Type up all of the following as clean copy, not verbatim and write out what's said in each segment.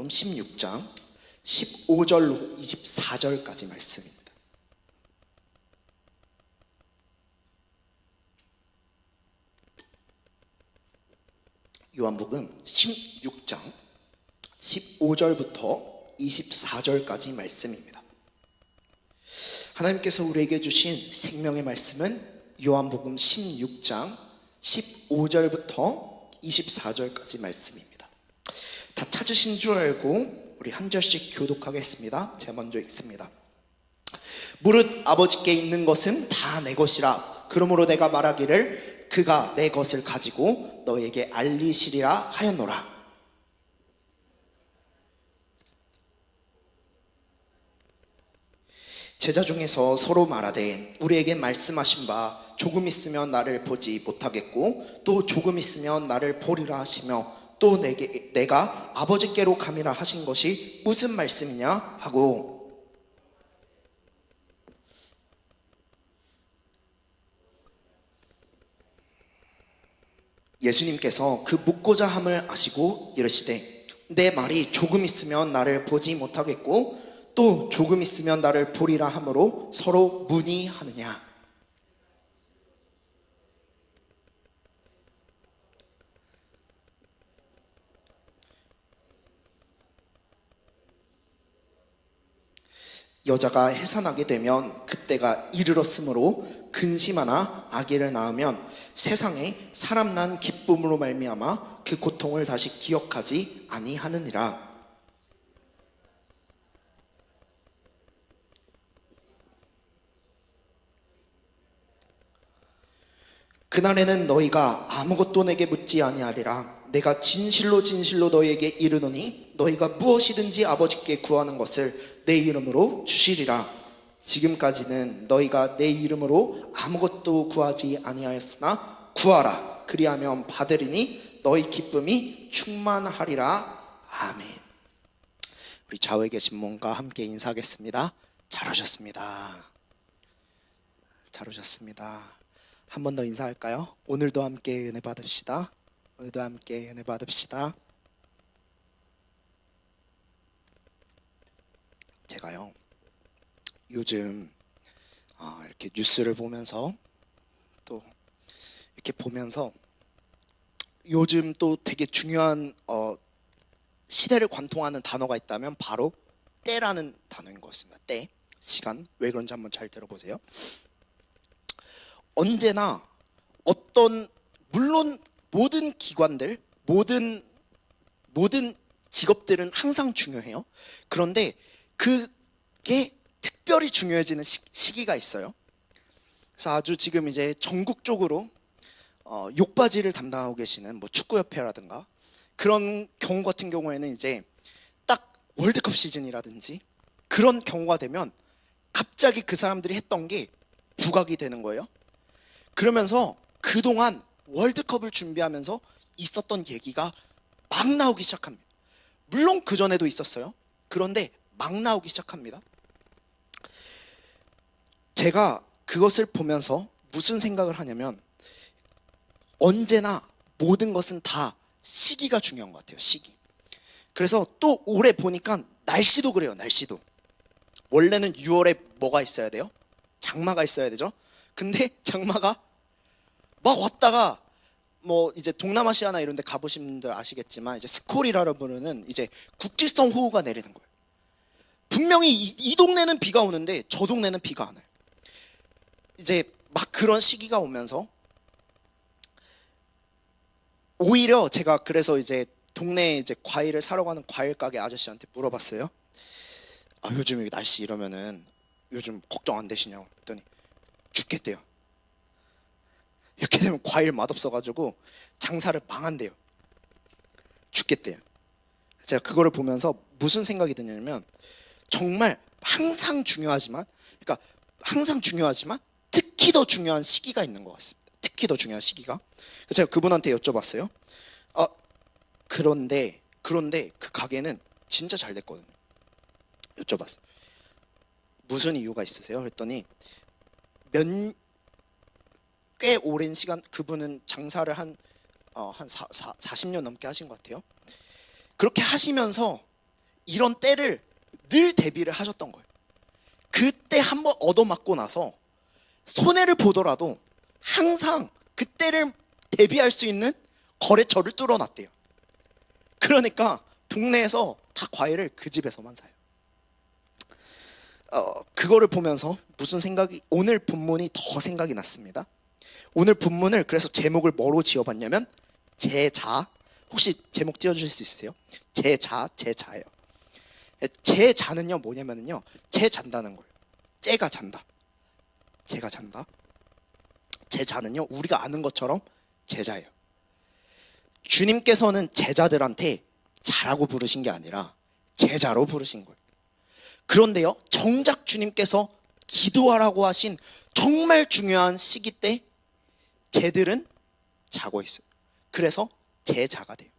요한복음 16장 15절로 24절까지 말씀입니다. 요한복음 16장 15절부터 24절까지 말씀입니다. 하나님께서 우리에게 주신 생명의 말씀은 요한복음 16장 15절부터 24절까지 말씀입니다. 다 찾으신 줄 알고 우리 한 절씩 교독하겠습니다. 제가 먼저 읽습니다. 무릇 아버지께 있는 것은 다 내 것이라. 그러므로 내가 말하기를 그가 내 것을 가지고 너에게 알리시리라 하였노라. 제자 중에서 서로 말하되 우리에게 말씀하신 바 조금 있으면 나를 보지 못하겠고 또 조금 있으면 나를 보리라 하시며 또 내가 아버지께로 감이라 하신 것이 무슨 말씀이냐 하고, 예수님께서 그 묻고자 함을 아시고 이르시되 내 말이 조금 있으면 나를 보지 못하겠고 또 조금 있으면 나를 보리라 함으로 서로 문의하느냐. 여자가 해산하게 되면 그때가 이르렀으므로 근심하나 아기를 낳으면 세상에 사람 난 기쁨으로 말미암아 그 고통을 다시 기억하지 아니하느니라. 그날에는 너희가 아무것도 내게 묻지 아니하리라. 내가 진실로 진실로 너희에게 이르노니 너희가 무엇이든지 아버지께 구하는 것을 내 이름으로 주시리라. 지금까지는 너희가 내 이름으로 아무것도 구하지 아니하였으나 구하라. 그리하면 받으리니 너희 기쁨이 충만하리라. 아멘. 우리 좌우에 계신 분과 함께 인사하겠습니다. 잘 오셨습니다. 잘 오셨습니다. 한 번 더 인사할까요? 오늘도 함께 은혜 받읍시다. 오늘도 함께 은혜 받읍시다. 제가요 요즘 이렇게 뉴스를 보면서 또 이렇게 보면서 요즘 또 되게 중요한 시대를 관통하는 단어가 있다면 바로 때라는 단어인 것 같습니다. 때, 시간. 왜 그런지 한번 잘 들어보세요. 언제나 물론 모든 기관들, 모든 직업들은 항상 중요해요. 그런데 그게 특별히 중요해지는 시기가 있어요. 그래서 아주 지금 이제 전국적으로 욕바지를 담당하고 계시는 뭐 축구협회라든가 그런 경우 같은 경우에는 이제 딱 월드컵 시즌이라든지 그런 경우가 되면 갑자기 그 사람들이 했던 게 부각이 되는 거예요. 그러면서 그동안 월드컵을 준비하면서 있었던 얘기가 막 나오기 시작합니다. 물론 그전에도 있었어요. 그런데 막 나오기 시작합니다. 제가 그것을 보면서 무슨 생각을 하냐면 언제나 모든 것은 다 시기가 중요한 것 같아요. 시기. 그래서 또 올해 보니까 날씨도 그래요. 날씨도. 원래는 6월에 뭐가 있어야 돼요? 장마가 있어야 되죠. 근데 장마가 막 왔다가 뭐 이제 동남아시아나 이런 데 가보신 분들 아시겠지만 이제 스콜이라고 부르는 이제 국지성 호우가 내리는 거예요. 분명히 이 동네는 비가 오는데 저 동네는 비가 안 와요. 이제 막 그런 시기가 오면서 오히려 제가 그래서 이제 동네에 이제 과일을 사러 가는 과일 가게 아저씨한테 물어봤어요. 요즘 여기 날씨 이러면은 요즘 걱정 안 되시냐고 했더니 죽겠대요. 이렇게 되면 과일 맛없어가지고 장사를 망한대요. 죽겠대요. 제가 그거를 보면서 무슨 생각이 드냐면 정말 항상 중요하지만 특히 더 중요한 시기가 있는 것 같습니다. 특히 더 중요한 시기가. 제가 그분한테 여쭤봤어요. 그런데 그 가게는 진짜 잘 됐거든요. 여쭤봤어요. 무슨 이유가 있으세요? 그랬더니 꽤 오랜 시간 그분은 장사를 한 40년 넘게 하신 것 같아요. 그렇게 하시면서 이런 때를 늘 대비를 하셨던 거예요. 그때 한번 얻어맞고 나서 손해를 보더라도 항상 그때를 대비할 수 있는 거래처를 뚫어놨대요. 그러니까 동네에서 다 과일을 그 집에서만 사요. 그거를 보면서 무슨 생각이, 오늘 본문이 더 생각이 났습니다. 오늘 본문을 그래서 제목을 뭐로 지어봤냐면 제자. 혹시 제목 띄워주실 수 있으세요? 제자예요. 제자는요 뭐냐면요, 제 잔다는 거예요. 쟤가 잔다. 제가 잔다. 제자는요 우리가 아는 것처럼 제자예요. 주님께서는 제자들한테 자라고 부르신 게 아니라 제자로 부르신 거예요. 그런데요, 정작 주님께서 기도하라고 하신 정말 중요한 시기 때 쟤들은 자고 있어요. 그래서 제자가 돼요.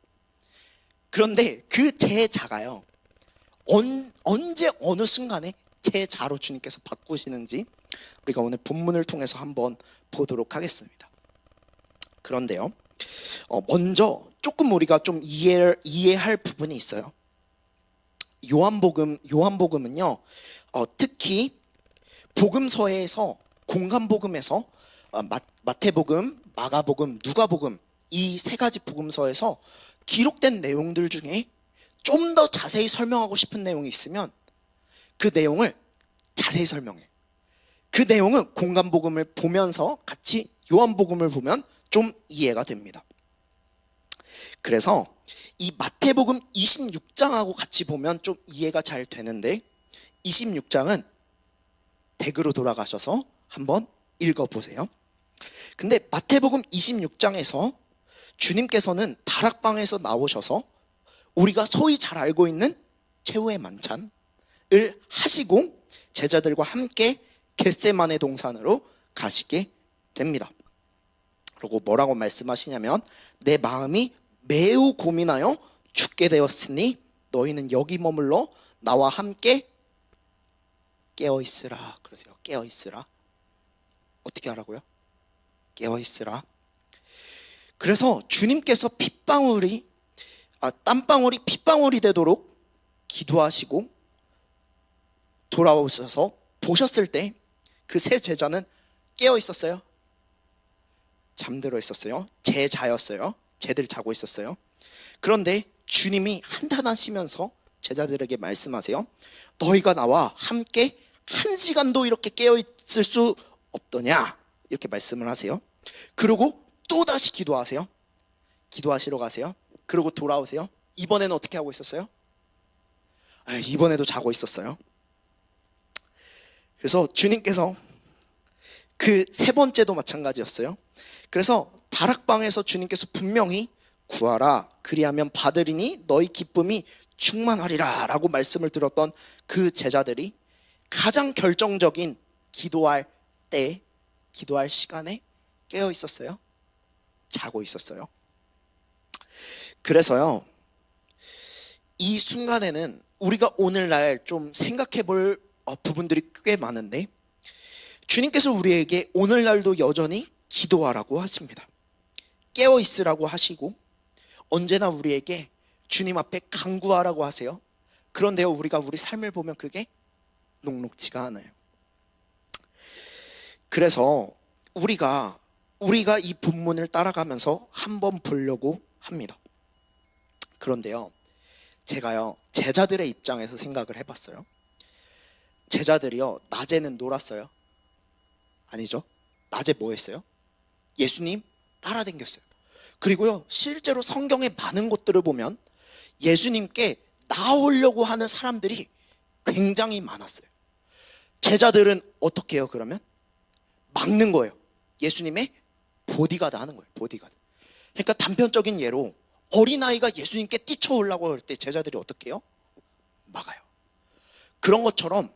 그런데 그 제자가요, 언제 어느 순간에 제자로 주님께서 바꾸시는지 우리가 오늘 본문을 통해서 한번 보도록 하겠습니다. 그런데요, 먼저 조금 우리가 좀 이해할 부분이 있어요. 요한복음은요, 특히 복음서에서 공간복음에서 마태복음, 마가복음, 누가복음 이 세 가지 복음서에서 기록된 내용들 중에 좀 더 자세히 설명하고 싶은 내용이 있으면 그 내용을 자세히 설명해. 그 내용은 공간복음을 보면서 같이 요한복음을 보면 좀 이해가 됩니다. 그래서 이 마태복음 26장하고 같이 보면 좀 이해가 잘 되는데, 26장은 댁으로 돌아가셔서 한번 읽어보세요. 근데 마태복음 26장에서 주님께서는 다락방에서 나오셔서 우리가 소위 잘 알고 있는 최후의 만찬을 하시고 제자들과 함께 겟세마네 동산으로 가시게 됩니다. 그리고 뭐라고 말씀하시냐면, 내 마음이 매우 고민하여 죽게 되었으니 너희는 여기 머물러 나와 함께 깨어있으라. 그러세요. 깨어있으라. 어떻게 하라고요? 깨어있으라. 그래서 주님께서 땀방울이 핏방울이 되도록 기도하시고 돌아오셔서 보셨을 때 그 세 제자는 깨어 있었어요? 잠들어 있었어요? 제자였어요? 쟤들 자고 있었어요? 그런데 주님이 한탄하시면서 제자들에게 말씀하세요. 너희가 나와 함께 1시간도 이렇게 깨어 있을 수 없더냐? 이렇게 말씀을 하세요. 그리고 또다시 기도하세요. 기도하시러 가세요. 그리고 돌아오세요. 이번에는 어떻게 하고 있었어요? 이번에도 자고 있었어요. 그래서 주님께서 그 세 번째도 마찬가지였어요. 그래서 다락방에서 주님께서 분명히 구하라, 그리하면 받으리니 너희 기쁨이 충만하리라 라고 말씀을 들었던 그 제자들이 가장 결정적인 기도할 때, 기도할 시간에 깨어 있었어요? 자고 있었어요? 그래서요, 이 순간에는 우리가 오늘날 좀 생각해 볼 부분들이 꽤 많은데, 주님께서 우리에게 오늘날도 여전히 기도하라고 하십니다. 깨어 있으라고 하시고 언제나 우리에게 주님 앞에 간구하라고 하세요. 그런데요, 우리가 우리 삶을 보면 그게 녹록지가 않아요. 그래서 우리가 이 본문을 따라가면서 한번 보려고 합니다. 그런데요, 제가요 제자들의 입장에서 생각을 해봤어요. 제자들이요 낮에는 놀았어요? 아니죠. 낮에 뭐 했어요? 예수님 따라다녔어요. 그리고요 실제로 성경의 많은 곳들을 보면 예수님께 나오려고 하는 사람들이 굉장히 많았어요. 제자들은 어떻게 해요? 그러면 막는 거예요. 예수님의 보디가드 하는 거예요. 보디가드. 그러니까 단편적인 예로 어린아이가 예수님께 뛰쳐오려고 할 때 제자들이 어떻게 해요? 막아요. 그런 것처럼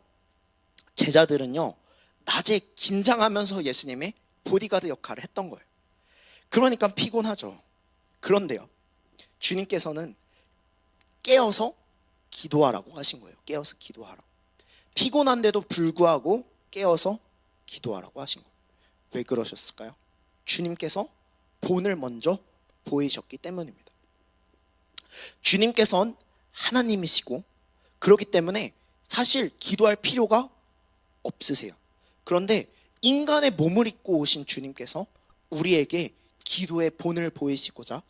제자들은요 낮에 긴장하면서 예수님의 보디가드 역할을 했던 거예요. 그러니까 피곤하죠. 그런데요 주님께서는 깨어서 기도하라고 하신 거예요. 깨어서 기도하라고. 피곤한데도 불구하고 깨어서 기도하라고 하신 거예요. 왜 그러셨을까요? 주님께서 본을 먼저 보이셨기 때문입니다. 주님께서는 하나님이시고 그렇기 때문에 사실 기도할 필요가 없으세요. 그런데 인간의 몸을 입고 오신 주님께서 우리에게 기도의 본을 보이시고자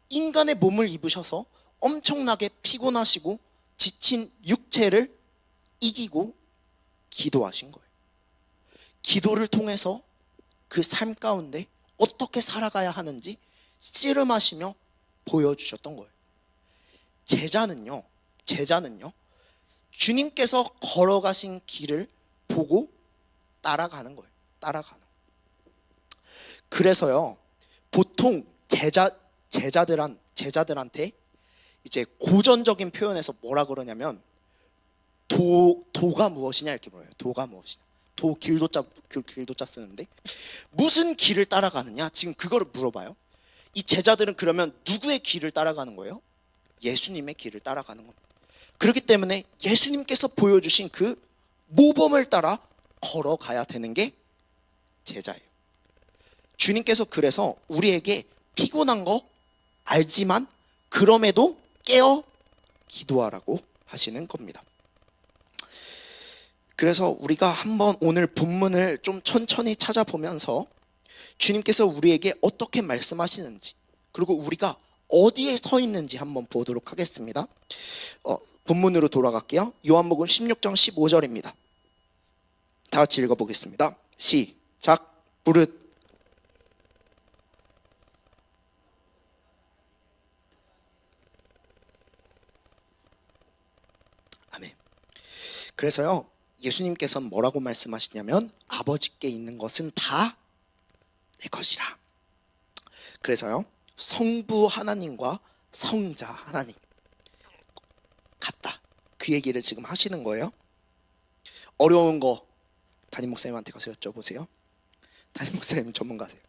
인간의 몸을 입으셔서 엄청나게 피곤하시고 지친 육체를 이기고 기도하신 거예요. 기도를 통해서 그 삶 가운데 어떻게 살아가야 하는지 씨름하시며 보여주셨던 거예요. 제자는요 주님께서 걸어가신 길을 보고 따라가는 거예요. 따라가는. 그래서요 보통 제자들한테 이제 고전적인 표현에서 뭐라 그러냐면 도가 무엇이냐 이렇게 물어요. 도가 무엇이냐. 도 길도자 쓰는데 무슨 길을 따라가느냐 지금 그거를 물어봐요. 이 제자들은 그러면 누구의 길을 따라가는 거예요? 예수님의 길을 따라가는 겁니다. 그렇기 때문에 예수님께서 보여주신 그 모범을 따라 걸어가야 되는 게 제자예요. 주님께서 그래서 우리에게 피곤한 거 알지만 그럼에도 깨어 기도하라고 하시는 겁니다. 그래서 우리가 한번 오늘 본문을 좀 천천히 찾아보면서 주님께서 우리에게 어떻게 말씀하시는지 그리고 우리가 어디에 서 있는지 한번 보도록 하겠습니다. 본문으로 돌아갈게요. 요한복음 16장 15절입니다. 다 같이 읽어보겠습니다. 시작. 무릇 아멘. 그래서요 예수님께서는 뭐라고 말씀하시냐면 아버지께 있는 것은 다 내 것이라. 그래서요 성부 하나님과 성자 하나님 같다 그 얘기를 지금 하시는 거예요. 어려운 거 담임 목사님한테 가서 여쭤보세요. 담임 목사님 전문가세요.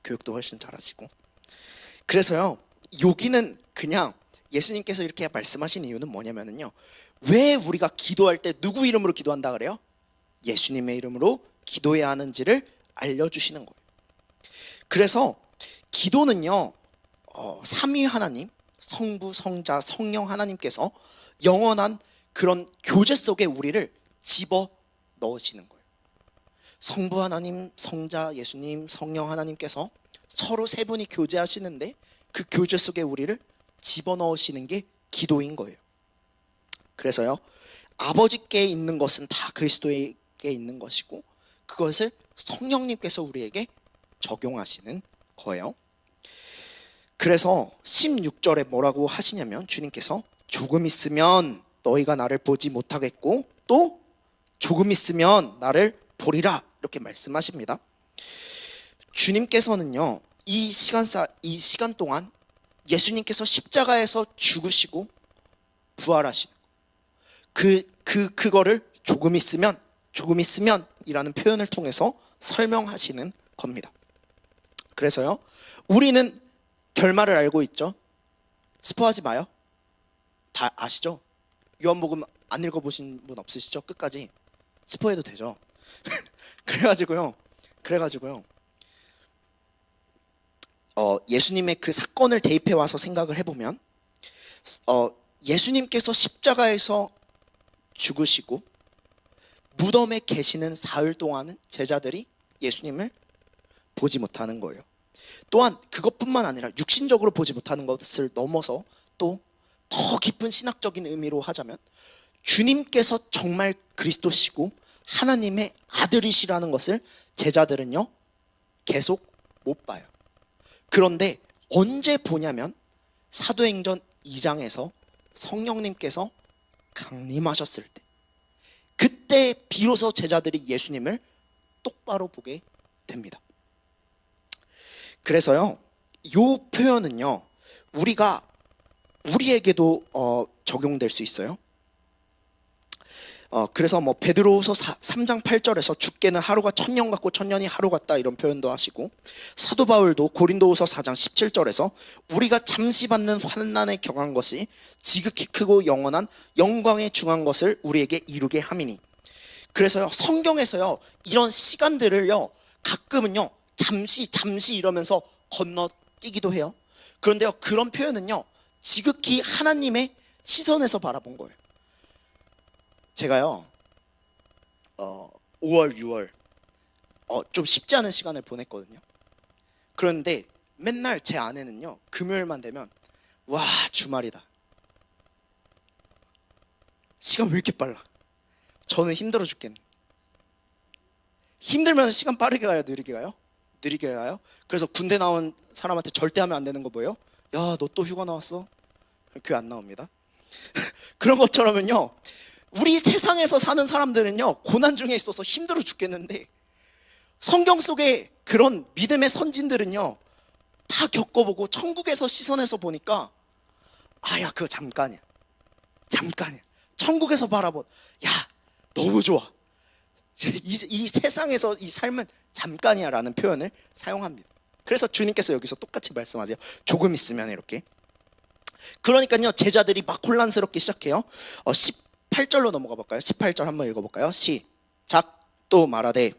교육도 훨씬 잘하시고. 그래서요 여기는 그냥 예수님께서 이렇게 말씀하신 이유는 뭐냐면요 왜 우리가 기도할 때 누구 이름으로 기도한다 그래요? 예수님의 이름으로 기도해야 하는지를 알려주시는 거예요. 그래서 기도는요 삼위 하나님 성부 성자 성령 하나님께서 영원한 그런 교제 속에 우리를 집어 넣으시는 거예요. 성부 하나님 성자 예수님 성령 하나님께서 서로 세 분이 교제하시는데 그 교제 속에 우리를 집어 넣으시는 게 기도인 거예요. 그래서요 아버지께 있는 것은 다 그리스도에게 있는 것이고 그것을 성령님께서 우리에게 적용하시는 거예요. 그래서 16절에 뭐라고 하시냐면 주님께서 조금 있으면 너희가 나를 보지 못하겠고 또 조금 있으면 나를 보리라 이렇게 말씀하십니다. 주님께서는요 이 시간 동안 예수님께서 십자가에서 죽으시고 부활하시는 그거를 조금 있으면 이라는 표현을 통해서 설명하시는 겁니다. 그래서요 우리는 결말을 알고 있죠. 스포하지 마요. 다 아시죠? 요한복음 안 읽어보신 분 없으시죠? 끝까지 스포해도 되죠. 그래가지고요 예수님의 그 사건을 대입해 와서 생각을 해보면 예수님께서 십자가에서 죽으시고 무덤에 계시는 사흘 동안은 제자들이 예수님을 보지 못하는 거예요. 또한 그것뿐만 아니라 육신적으로 보지 못하는 것을 넘어서 또 더 깊은 신학적인 의미로 하자면 주님께서 정말 그리스도시고 하나님의 아들이시라는 것을 제자들은요 계속 못 봐요. 그런데 언제 보냐면 사도행전 2장에서 성령님께서 강림하셨을 때 그때 비로소 제자들이 예수님을 똑바로 보게 됩니다. 그래서요 이 표현은요 우리에게도 적용될 수 있어요. 그래서 뭐 베드로후서 3장 8절에서 죽게는 하루가 1000년 같고 1000년이 하루 같다 이런 표현도 하시고 사도 바울도 고린도후서 4장 17절에서 우리가 잠시 받는 환난에 경한 것이 지극히 크고 영원한 영광에 중한 것을 우리에게 이루게 함이니. 그래서요 성경에서요 이런 시간들을요 가끔은요 잠시 이러면서 건너뛰기도 해요. 그런데요 그런 표현은요 지극히 하나님의 시선에서 바라본 거예요. 제가요 5월, 6월 좀 쉽지 않은 시간을 보냈거든요. 그런데 맨날 제 아내는요 금요일만 되면 와 주말이다, 시간 왜 이렇게 빨라, 저는 힘들어 죽겠네. 힘들면 시간 빠르게 가요, 느리게 가요? 느리게 가요. 그래서 군대 나온 사람한테 절대 하면 안 되는 거 뭐예요? 야, 너 또 휴가 나왔어? 교회 안 나옵니다. 그런 것처럼은요, 우리 세상에서 사는 사람들은요 고난 중에 있어서 힘들어 죽겠는데, 성경 속에 그런 믿음의 선진들은요 다 겪어보고 천국에서 시선에서 보니까 아야 그거 잠깐이야, 잠깐이야. 천국에서 바라본 야 너무 좋아, 이 세상에서 이 삶은 잠깐이야 라는 표현을 사용합니다. 그래서 주님께서 여기서 똑같이 말씀하세요. 조금 있으면 이렇게. 그러니까요 제자들이 막 혼란스럽게 시작해요. 18절로 넘어가 볼까요? 18절 한번 읽어볼까요? 시작. 또 말하되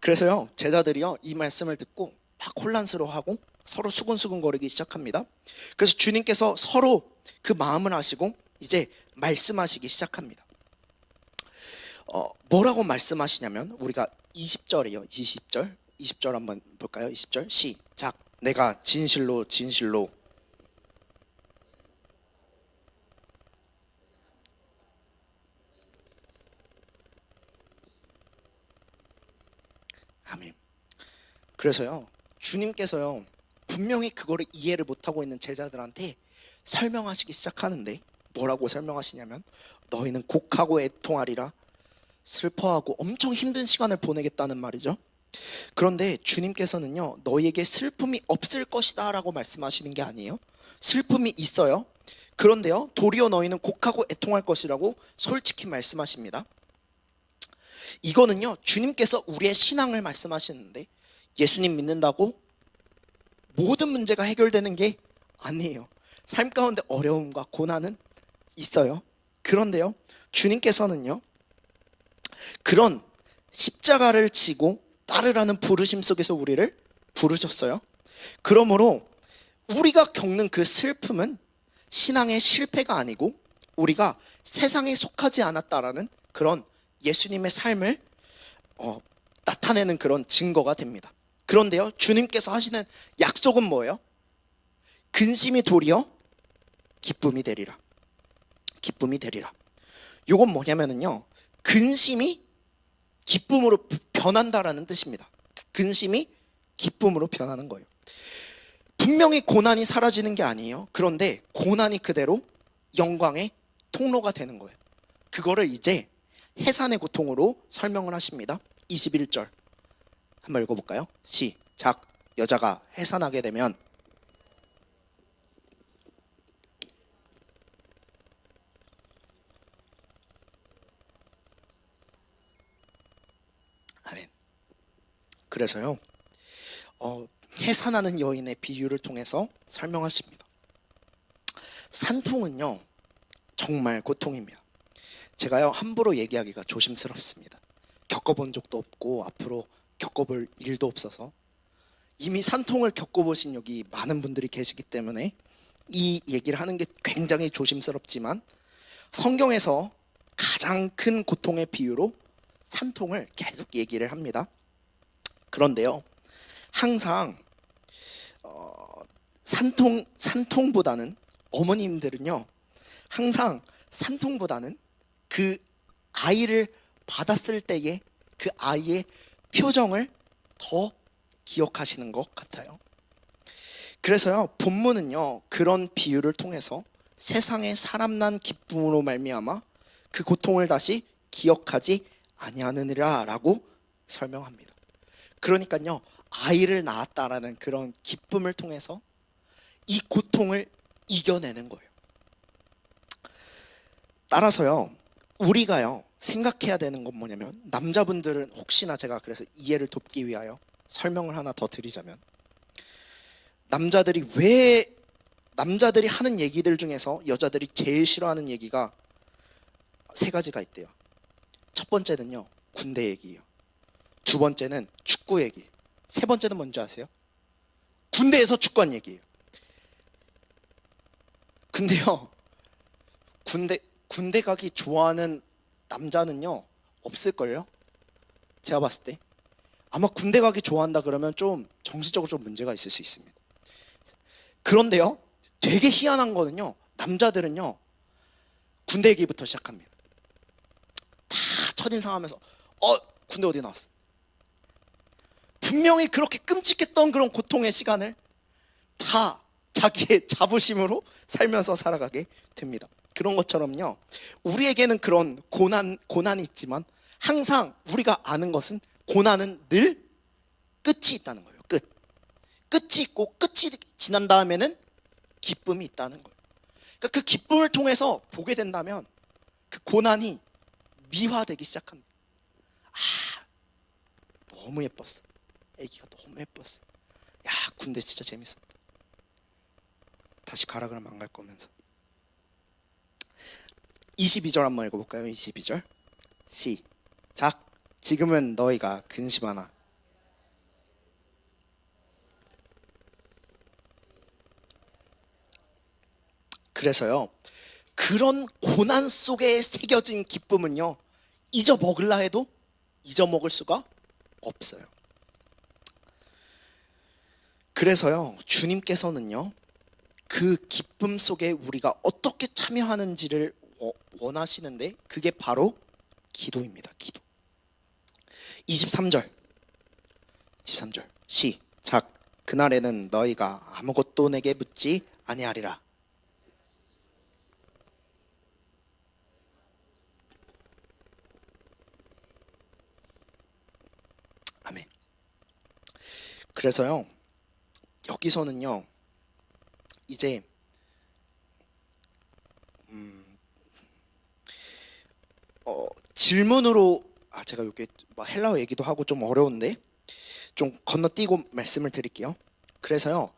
그래서요 제자들이요 이 말씀을 듣고 막 혼란스러워하고 서로 수근수근거리기 시작합니다. 그래서 주님께서 서로 그 마음을 아시고 이제 말씀하시기 시작합니다. 뭐라고 말씀하시냐면, 우리가 20절이에요. 20절 한번 볼까요? 20절 시작. 내가 진실로 진실로 아멘. 그래서요 주님께서요 분명히 그거를 이해를 못하고 있는 제자들한테 설명하시기 시작하는데, 뭐라고 설명하시냐면 너희는 곡하고 애통하리라, 슬퍼하고 엄청 힘든 시간을 보내겠다는 말이죠. 그런데 주님께서는요 너희에게 슬픔이 없을 것이다 라고 말씀하시는 게 아니에요. 슬픔이 있어요. 그런데요 도리어 너희는 곡하고 애통할 것이라고 솔직히 말씀하십니다. 이거는요 주님께서 우리의 신앙을 말씀하시는데, 예수님 믿는다고 모든 문제가 해결되는 게 아니에요. 삶 가운데 어려움과 고난은 있어요. 그런데요 주님께서는요 그런 십자가를 지고 따르라는 부르심 속에서 우리를 부르셨어요. 그러므로 우리가 겪는 그 슬픔은 신앙의 실패가 아니고 우리가 세상에 속하지 않았다라는 그런 예수님의 삶을 나타내는 그런 증거가 됩니다. 그런데요 주님께서 하시는 약속은 뭐예요? 근심이 도리어 기쁨이 되리라. 기쁨이 되리라. 요건 뭐냐면은요 근심이 기쁨으로 변한다라는 뜻입니다. 근심이 기쁨으로 변하는 거예요. 분명히 고난이 사라지는 게 아니에요. 그런데 고난이 그대로 영광의 통로가 되는 거예요. 그거를 이제 해산의 고통으로 설명을 하십니다. 21절 한번 읽어볼까요? 시작. 여자가 해산하게 되면 아멘. 그래서요 해산하는 여인의 비유를 통해서 설명하십니다. 산통은요 정말 고통입니다. 제가요 함부로 얘기하기가 조심스럽습니다. 겪어본 적도 없고 앞으로 겪어볼 일도 없어서, 이미 산통을 겪어보신 여기 많은 분들이 계시기 때문에 이 얘기를 하는 게 굉장히 조심스럽지만, 성경에서 가장 큰 고통의 비유로 산통을 계속 얘기를 합니다. 그런데요 항상 산통보다는 어머님들은요 항상 산통보다는 그 아이를 받았을 때의 그 아이의 표정을 더 기억하시는 것 같아요. 그래서요 본문은요 그런 비유를 통해서 세상에 사람 난 기쁨으로 말미암아 그 고통을 다시 기억하지 아니하느니라 라고 설명합니다. 그러니까요 아이를 낳았다라는 그런 기쁨을 통해서 이 고통을 이겨내는 거예요. 따라서요 우리가요 생각해야 되는 건 뭐냐면, 남자분들은 혹시나 제가 그래서 이해를 돕기 위하여 설명을 하나 더 드리자면, 남자들이 하는 얘기들 중에서 여자들이 제일 싫어하는 얘기가 세 가지가 있대요. 첫 번째는요 군대 얘기예요. 두 번째는 축구 얘기. 세 번째는 뭔지 아세요? 군대에서 축구한 얘기예요. 근데요, 군대 가기 좋아하는 남자는요 없을걸요? 제가 봤을 때 아마 군대 가기 좋아한다 그러면 좀 정신적으로 좀 문제가 있을 수 있습니다. 그런데요, 되게 희한한 거는요, 남자들은요 군대 얘기부터 시작합니다. 다 첫인상하면서 군대 어디 나왔어? 분명히 그렇게 끔찍했던 그런 고통의 시간을 다 자기의 자부심으로 살면서 살아가게 됩니다. 그런 것처럼요, 우리에게는 그런 고난이 있지만 항상 우리가 아는 것은 고난은 늘 끝이 있다는 거예요. 끝이 있고 끝이 지난 다음에는 기쁨이 있다는 거예요. 그러니까 그 기쁨을 통해서 보게 된다면 그 고난이 미화되기 시작합니다. 너무 예뻤어. 애기가 너무 예뻤어. 야, 군대 진짜 재밌었다. 다시 가라 그러면 안 갈 거면서. 22절 한번 읽어볼까요? 22절 시작. 지금은 너희가 근심하나 그래서요, 그런 고난 속에 새겨진 기쁨은요 잊어먹으려 해도 잊어먹을 수가 없어요. 그래서요, 주님께서는요 그 기쁨 속에 우리가 어떻게 참여하는지를 원하시는데 그게 바로 기도입니다. 기도. 23절 시작. 그날에는 너희가 아무것도 내게 묻지 아니하리라. 아멘. 그래서요, 여기서는요 이제 질문으로 제가 여기 헬라어 얘기도 하고 좀 어려운데 좀 건너뛰고 말씀을 드릴게요. 그래서요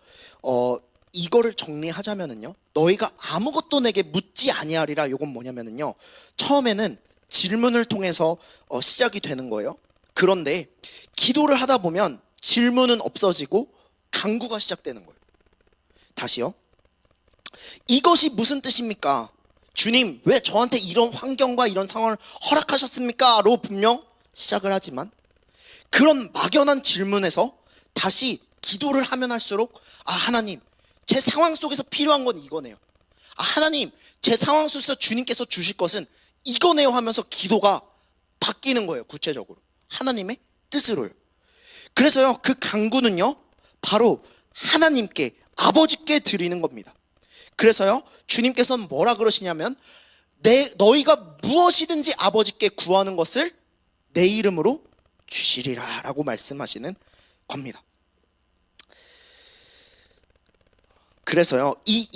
이거를 정리하자면은요, 너희가 아무것도 내게 묻지 아니하리라. 요건 뭐냐면은요, 처음에는 질문을 통해서 시작이 되는 거예요. 그런데 기도를 하다 보면 질문은 없어지고 간구가 시작되는 거예요. 다시요. 이것이 무슨 뜻입니까? 주님, 왜 저한테 이런 환경과 이런 상황을 허락하셨습니까? 로 분명 시작을 하지만 그런 막연한 질문에서 다시 기도를 하면 할수록 하나님, 제 상황 속에서 필요한 건 이거네요. 하나님, 제 상황 속에서 주님께서 주실 것은 이거네요 하면서 기도가 바뀌는 거예요. 구체적으로 하나님의 뜻으로요. 그래서요, 그 간구는요 바로 하나님께, 아버지께 드리는 겁니다. 그래서요, 주님께서는 뭐라 그러시냐면 너희가 무엇이든지 아버지께 구하는 것을 내 이름으로 주시리라 라고 말씀하시는 겁니다. 그래서요, 이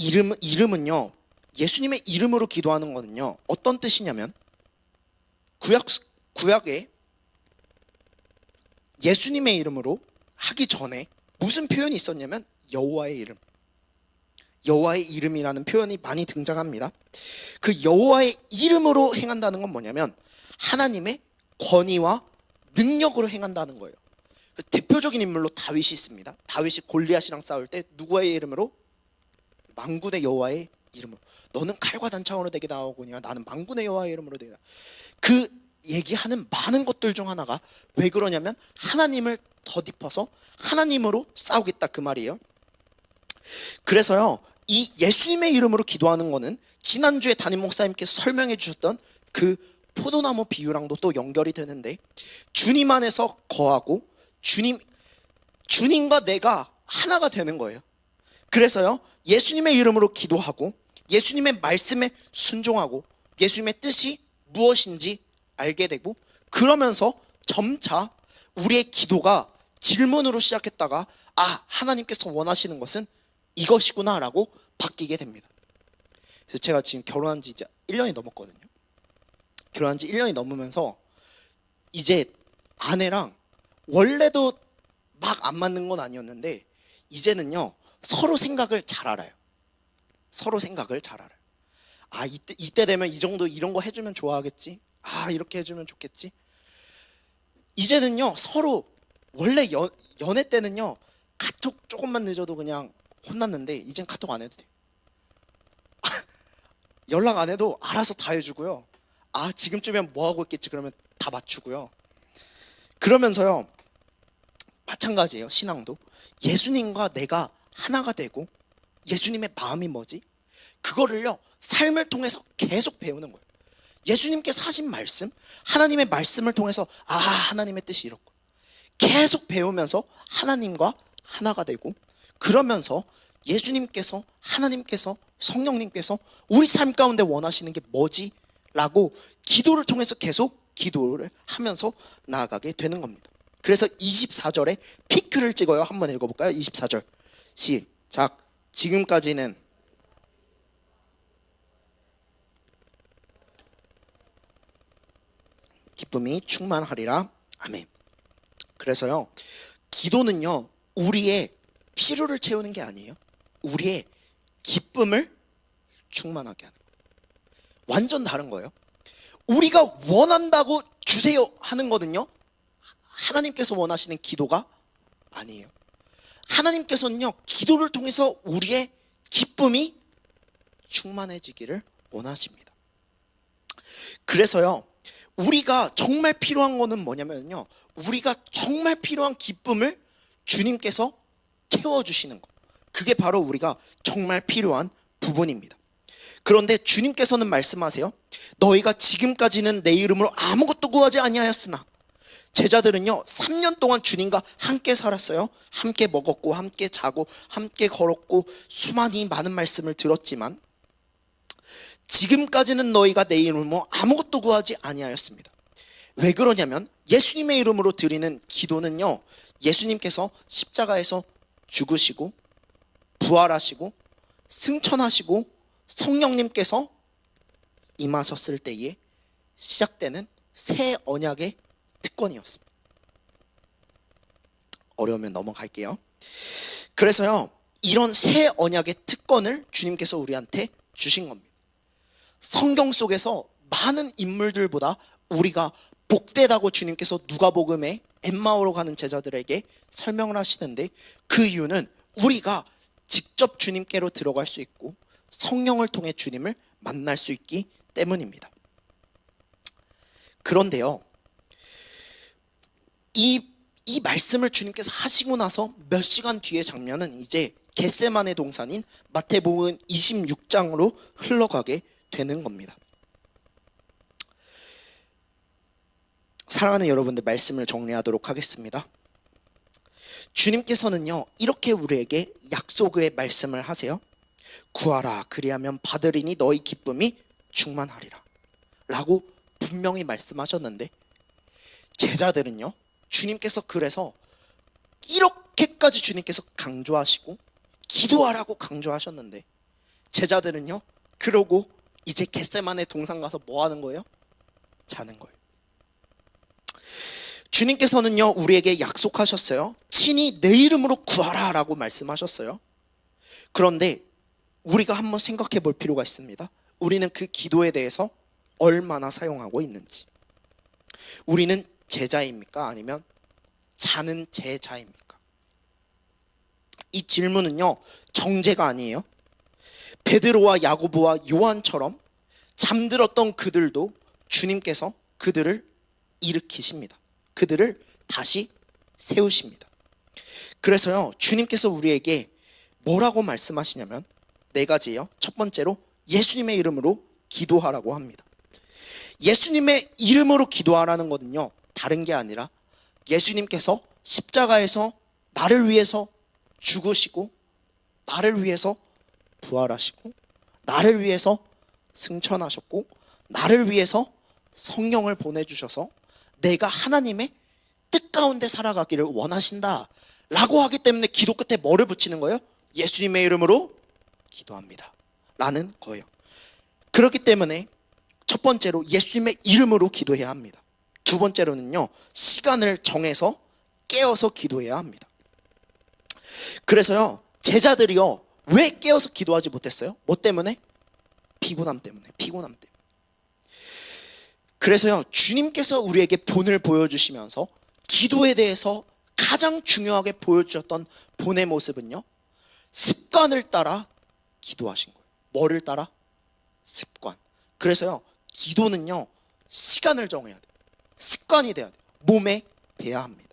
이름은요, 예수님의 이름으로 기도하는 거는요 어떤 뜻이냐면, 구약에 예수님의 이름으로 하기 전에 무슨 표현이 있었냐면 여호와의 이름, 여호와의 이름이라는 표현이 많이 등장합니다. 그 여호와의 이름으로 행한다는 건 뭐냐면 하나님의 권위와 능력으로 행한다는 거예요. 대표적인 인물로 다윗이 있습니다. 다윗이 골리앗이랑 싸울 때 누구의 이름으로? 만군의 여호와의 이름으로. 너는 칼과 단창으로 내게 나오거니와 나는 만군의 여호와의 이름으로 내게 나오고. 그 얘기하는 많은 것들 중 하나가 왜 그러냐면 하나님을 덧입어서 하나님으로 싸우겠다 그 말이에요. 그래서요, 이 예수님의 이름으로 기도하는 거는 지난주에 담임 목사님께서 설명해 주셨던 그 포도나무 비유랑도 또 연결이 되는데, 주님 안에서 거하고 주님과 내가 하나가 되는 거예요. 그래서요, 예수님의 이름으로 기도하고 예수님의 말씀에 순종하고 예수님의 뜻이 무엇인지 알게 되고, 그러면서 점차 우리의 기도가 질문으로 시작했다가 하나님께서 원하시는 것은 이것이구나 라고 바뀌게 됩니다. 그래서 제가 지금 결혼한 지 이제 1년이 넘었거든요. 결혼한 지 1년이 넘으면서 이제 아내랑 원래도 막 안 맞는 건 아니었는데 이제는요 서로 생각을 잘 알아요. 서로 생각을 잘 알아요. 이때 되면 이 정도 이런 거 해주면 좋아하겠지. 이렇게 해주면 좋겠지. 이제는요 서로, 원래 연애 때는요 카톡 조금만 늦어도 그냥 혼났는데 이젠 카톡 안 해도 돼요. 연락 안 해도 알아서 다 해주고요. 지금쯤이면 뭐 하고 있겠지 그러면 다 맞추고요. 그러면서요, 마찬가지예요. 신앙도 예수님과 내가 하나가 되고 예수님의 마음이 뭐지? 그거를요 삶을 통해서 계속 배우는 거예요. 예수님께서 하신 말씀, 하나님의 말씀을 통해서 하나님의 뜻이 이렇고 계속 배우면서 하나님과 하나가 되고, 그러면서 예수님께서, 하나님께서, 성령님께서 우리 삶 가운데 원하시는 게 뭐지? 라고 기도를 통해서 계속 기도를 하면서 나아가게 되는 겁니다. 그래서 24절에 피크를 찍어요. 한번 읽어볼까요? 24절 시작. 지금까지는 기쁨이 충만하리라. 아멘. 그래서요, 기도는요 우리의 필요를 채우는 게 아니에요. 우리의 기쁨을 충만하게 하는 거예요. 완전 다른 거예요. 우리가 원한다고 주세요 하는 거는요 하나님께서 원하시는 기도가 아니에요. 하나님께서는요 기도를 통해서 우리의 기쁨이 충만해지기를 원하십니다. 그래서요 우리가 정말 필요한 거는 뭐냐면요, 우리가 정말 필요한 기쁨을 주님께서 채워주시는 거, 그게 바로 우리가 정말 필요한 부분입니다. 그런데 주님께서는 말씀하세요. 너희가 지금까지는 내 이름으로 아무것도 구하지 아니하였으나. 제자들은요 3년 동안 주님과 함께 살았어요. 함께 먹었고 함께 자고 함께 걸었고 수많이 많은 말씀을 들었지만 지금까지는 너희가 내 이름으로 아무것도 구하지 아니하였습니다. 왜 그러냐면 예수님의 이름으로 드리는 기도는요 예수님께서 십자가에서 죽으시고 부활하시고 승천하시고 성령님께서 임하셨을 때에 시작되는 새 언약의 특권이었습니다. 어려우면 넘어갈게요. 그래서요 이런 새 언약의 특권을 주님께서 우리한테 주신 겁니다. 성경 속에서 많은 인물들보다 우리가 복되다고 주님께서 누가복음에 엠마오로 가는 제자들에게 설명을 하시는데, 그 이유는 우리가 직접 주님께로 들어갈 수 있고 성령을 통해 주님을 만날 수 있기 때문입니다. 그런데요 이 말씀을 주님께서 하시고 나서 몇 시간 뒤의 장면은 이제 겟세마네 동산인 마태복음 26장으로 흘러가게 되는 겁니다. 사랑하는 여러분들, 말씀을 정리하도록 하겠습니다. 주님께서는요 이렇게 우리에게 약속의 말씀을 하세요. 구하라 그리하면 받으리니 너희 기쁨이 충만하리라 라고 분명히 말씀하셨는데, 제자들은요 주님께서 그래서 이렇게까지 주님께서 강조하시고 기도하라고 강조하셨는데, 제자들은요 그러고 이제 겟세마네 동산 가서 뭐 하는 거예요? 자는 거예요. 주님께서는요 우리에게 약속하셨어요. 친히 내 이름으로 구하라 라고 말씀하셨어요. 그런데 우리가 한번 생각해 볼 필요가 있습니다. 우리는 그 기도에 대해서 얼마나 사용하고 있는지. 우리는 제자입니까? 아니면 자는 제자입니까? 이 질문은요 정제가 아니에요. 베드로와 야고보와 요한처럼 잠들었던 그들도 주님께서 그들을 일으키십니다. 그들을 다시 세우십니다. 그래서요 주님께서 우리에게 뭐라고 말씀하시냐면 네 가지예요. 첫 번째로 예수님의 이름으로 기도하라고 합니다. 예수님의 이름으로 기도하라는 것은요 다른 게 아니라 예수님께서 십자가에서 나를 위해서 죽으시고 나를 위해서 부활하시고 나를 위해서 승천하셨고 나를 위해서 성령을 보내주셔서 내가 하나님의 뜻 가운데 살아가기를 원하신다 라고 하기 때문에 기도 끝에 뭐를 붙이는 거예요? 예수님의 이름으로 기도합니다 라는 거예요. 그렇기 때문에 첫 번째로 예수님의 이름으로 기도해야 합니다. 두 번째로는요 시간을 정해서 깨어서 기도해야 합니다. 그래서요 제자들이요 왜 깨어서 기도하지 못했어요? 뭐 때문에? 피곤함 때문에. 그래서요 주님께서 우리에게 본을 보여주시면서 기도에 대해서 가장 중요하게 보여주셨던 본의 모습은요 습관을 따라 기도하신 거예요. 뭐를 따라? 습관. 그래서요, 기도는요, 시간을 정해야 돼요. 습관이 돼야 돼요. 몸에 배야 합니다.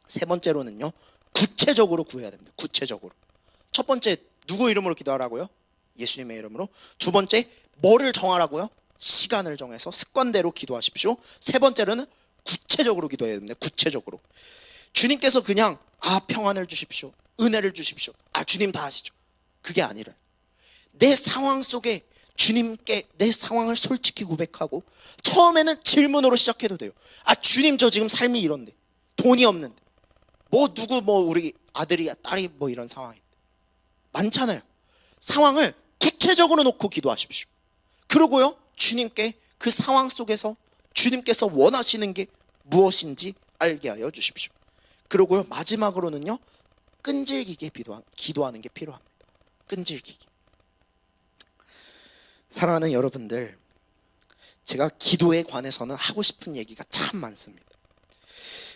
세 번째로는요, 구체적으로 구해야 됩니다. 구체적으로. 첫 번째, 누구 이름으로 기도하라고요? 예수님의 이름으로. 두 번째, 뭐를 정하라고요? 시간을 정해서 습관대로 기도하십시오. 세 번째로는 구체적으로 기도해야 됩니다. 구체적으로. 주님께서 그냥 평안을 주십시오, 은혜를 주십시오, 주님 다 하시죠, 그게 아니라 내 상황 속에 주님께 내 상황을 솔직히 고백하고, 처음에는 질문으로 시작해도 돼요. 주님, 저 지금 삶이 이런데, 돈이 없는데, 우리 아들이야 딸이 이런 상황인데 많잖아요. 상황을 구체적으로 놓고 기도하십시오. 그리고요, 주님께 그 상황 속에서 주님께서 원하시는 게 무엇인지 알게 하여 주십시오. 그리고요, 마지막으로는요, 끈질기게 기도하는 게 필요합니다. 끈질기게. 사랑하는 여러분들, 제가 기도에 관해서는 하고 싶은 얘기가 참 많습니다.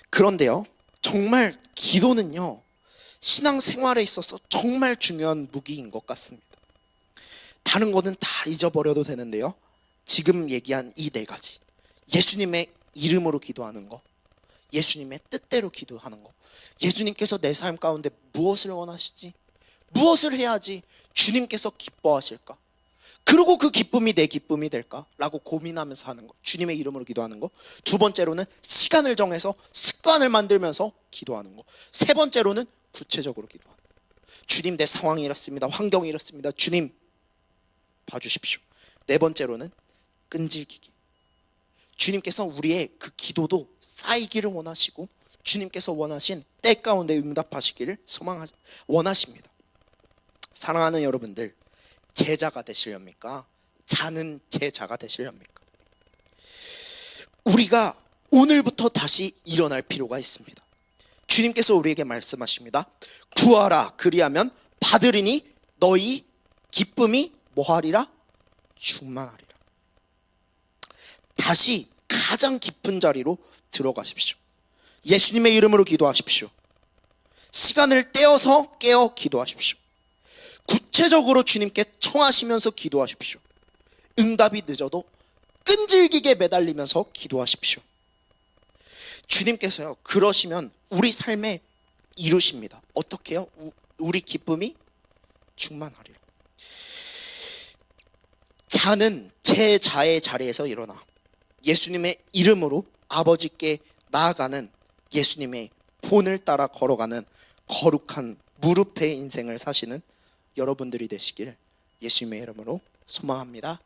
그런데요, 정말 기도는요, 신앙생활에 있어서 정말 중요한 무기인 것 같습니다. 다른 거는 다 잊어버려도 되는데요, 지금 얘기한 이 네 가지, 예수님의 이름으로 기도하는 거, 예수님의 뜻대로 기도하는 거, 예수님께서 내 삶 가운데 무엇을 원하시지, 무엇을 해야지 주님께서 기뻐하실까, 그리고 그 기쁨이 내 기쁨이 될까라고 고민하면서 하는 거, 주님의 이름으로 기도하는 거. 두 번째로는 시간을 정해서 습관을 만들면서 기도하는 거. 세 번째로는 구체적으로 기도하는 거. 주님, 내 상황이 이렇습니다, 환경이 이렇습니다, 주님 봐주십시오. 네 번째로는 끈질기기. 주님께서 우리의 그 기도도 쌓이기를 원하시고, 주님께서 원하신 때 가운데 응답하시기를 원하십니다. 사랑하는 여러분들, 제자가 되시렵니까? 자는 제자가 되시렵니까? 우리가 오늘부터 다시 일어날 필요가 있습니다. 주님께서 우리에게 말씀하십니다. 구하라, 그리하면 받으리니 너희 기쁨이 뭐하리라? 충만하리라. 다시 가장 깊은 자리로 들어가십시오. 예수님의 이름으로 기도하십시오. 시간을 떼어서 깨어 기도하십시오. 구체적으로 주님께 청하시면서 기도하십시오. 응답이 늦어도 끈질기게 매달리면서 기도하십시오. 주님께서요, 그러시면 우리 삶에 이루십니다. 어떻게 해요? 우리 기쁨이 충만하리라. 자는 제자의 자리에서 일어나 예수님의 이름으로 아버지께 나아가는, 예수님의 본을 따라 걸어가는 거룩한 무릎의 인생을 사시는 여러분들이 되시길 예수님의 이름으로 소망합니다.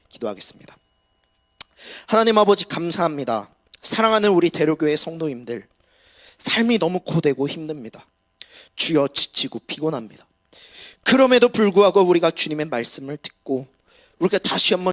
기도하겠습니다. 하나님 아버지, 감사합니다. 사랑하는 우리 대로교회 성도님들, 삶이 너무 고되고 힘듭니다. 주여, 지치고 피곤합니다. 그럼에도 불구하고 우리가 주님의 말씀을 듣고 우리가 다시 한번